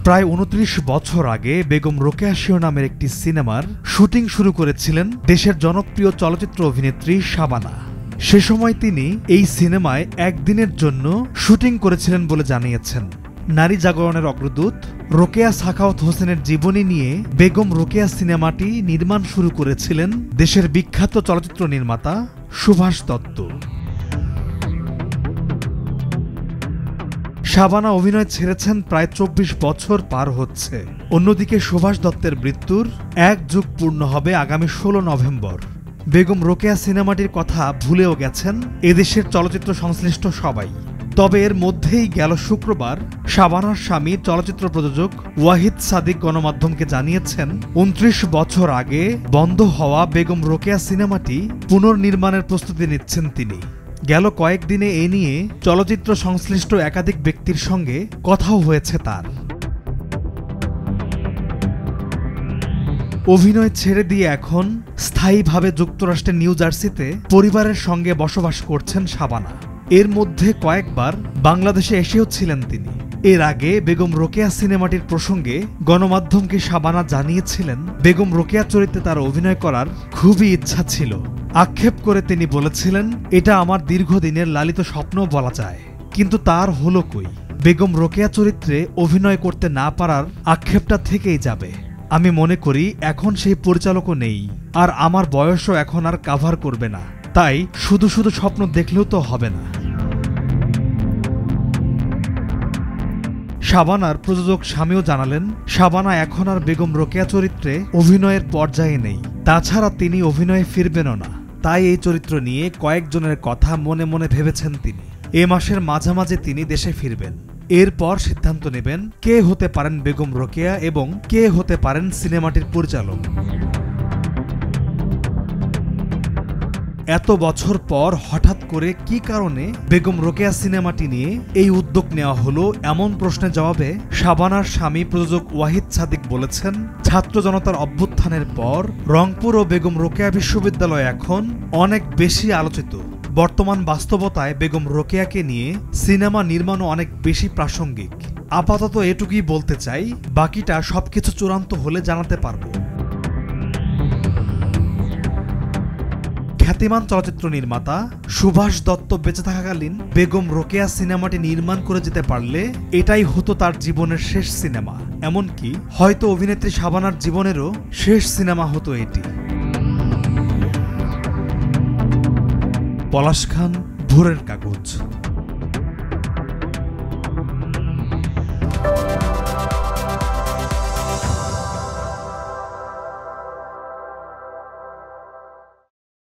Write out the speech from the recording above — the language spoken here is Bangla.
প্রায় ২৯ বছর আগে বেগম রোকেয়া শিরোনামের একটি সিনেমার শুটিং শুরু করেছিলেন দেশের জনপ্রিয় চলচ্চিত্র অভিনেত্রী শাবানা। সে সময় তিনি এই সিনেমায় একদিনের জন্য শুটিং করেছিলেন বলে জানিয়েছেন। নারী জাগরণের অগ্রদূত রোকেয়া সাখাওয়াত হোসেনের জীবনী নিয়ে বেগম রোকেয়া সিনেমাটি নির্মাণ শুরু করেছিলেন দেশের বিখ্যাত চলচ্চিত্র নির্মাতা সুভাষ দত্ত। শাবানা অভিনয় ছেড়েছেন প্রায় ২৪ বছর পার হচ্ছে। অন্যদিকে সুভাষ দত্তের মৃত্যুর ১ যুগ পূর্ণ হবে আগামী ১৬ নভেম্বর। বেগম রোকেয়া সিনেমাটির কথা ভুলেও গেছেন এদেশের চলচ্চিত্র সংশ্লিষ্ট সবাই। তবে এর মধ্যেই গেল শুক্রবার শাবানার স্বামী চলচ্চিত্র প্রযোজক ওয়াহিদ সাদিক গণমাধ্যমকে জানিয়েছেন ২৯ বছর আগে বন্ধ হওয়া বেগম রোকেয়া সিনেমাটি পুনর্নির্মাণের প্রস্তুতি নিচ্ছেন তিনি। গেল কয়েকদিনে এ নিয়ে চলচ্চিত্র সংশ্লিষ্ট একাধিক ব্যক্তির সঙ্গে কথাও হয়েছে তার। অভিনয় ছেড়ে দিয়ে এখন স্থায়ীভাবে যুক্তরাষ্ট্রের নিউ জার্সিতে পরিবারের সঙ্গে বসবাস করছেন শাবানা। এর মধ্যে কয়েকবার বাংলাদেশে এসেও ছিলেন তিনি। এর আগে বেগম রোকেয়া সিনেমাটির প্রসঙ্গে গণমাধ্যমকে শাবানা জানিয়েছিলেন বেগম রোকেয়া চরিত্রে তার অভিনয় করার খুবই ইচ্ছা ছিল। আক্ষেপ করে তিনি বলেছিলেন, এটা আমার দীর্ঘদিনের লালিত স্বপ্ন বলা যায়, কিন্তু তার হলো কই। বেগম রোকেয়া চরিত্রে অভিনয় করতে না পারার আক্ষেপটা থেকেই যাবে। আমি মনে করি এখন সেই পরিচালকও নেই, আর আমার বয়সও এখন আর কাভার করবে না, তাই শুধু শুধু স্বপ্ন দেখলেও তো হবে না। শাবানার প্রযোজক স্বামীও জানালেন, শাবানা এখন আর বেগম রোকেয়া চরিত্রে অভিনয়ের পর্যায়ে নেই। তাছাড়া তিনি অভিনয়ে ফিরবেনও না, তাই এই চরিত্র নিয়ে কয়েকজনের কথা মনে মনে ভেবেছেন তিনি। এ মাসের মাঝামাঝি তিনি দেশে ফিরবেন। এরপর সিদ্ধান্ত নেবেন কে হতে পারেন বেগম রোকেয়া এবং কে হতে পারেন সিনেমাটির পরিচালক। এত বছর পর হঠাৎ করে কি কারণে বেগম রোকেয়া সিনেমাটি নিয়ে এই উদ্যোগ নেওয়া হলো, এমন প্রশ্নের জবাবে শাবানার স্বামী প্রযোজক ওয়াহিদ সাদিক বলেছেন, ছাত্র জনতার অভ্যুত্থানের পর রংপুর ও বেগম রোকেয়া বিশ্ববিদ্যালয় এখন অনেক বেশি আলোচিত। বর্তমান বাস্তবতায় বেগম রোকেয়াকে নিয়ে সিনেমা নির্মাণও অনেক বেশি প্রাসঙ্গিক। আপাতত এটুকুই বলতে চাই, বাকিটা সবকিছু চূড়ান্ত হলে জানাতে পারবো। খ্যাতিমান চলচ্চিত্র নির্মাতা সুভাষ দত্ত বেঁচে থাকাকালীন বেগম রোকেয়া সিনেমাটি নির্মাণ করে যেতে পারলে এটাই হতো তার জীবনের শেষ সিনেমা। এমনকি হয়তো অভিনেত্রী শাবানার জীবনেরও শেষ সিনেমা হতো এটি। পলাশ খান, ভোরের কাগজ।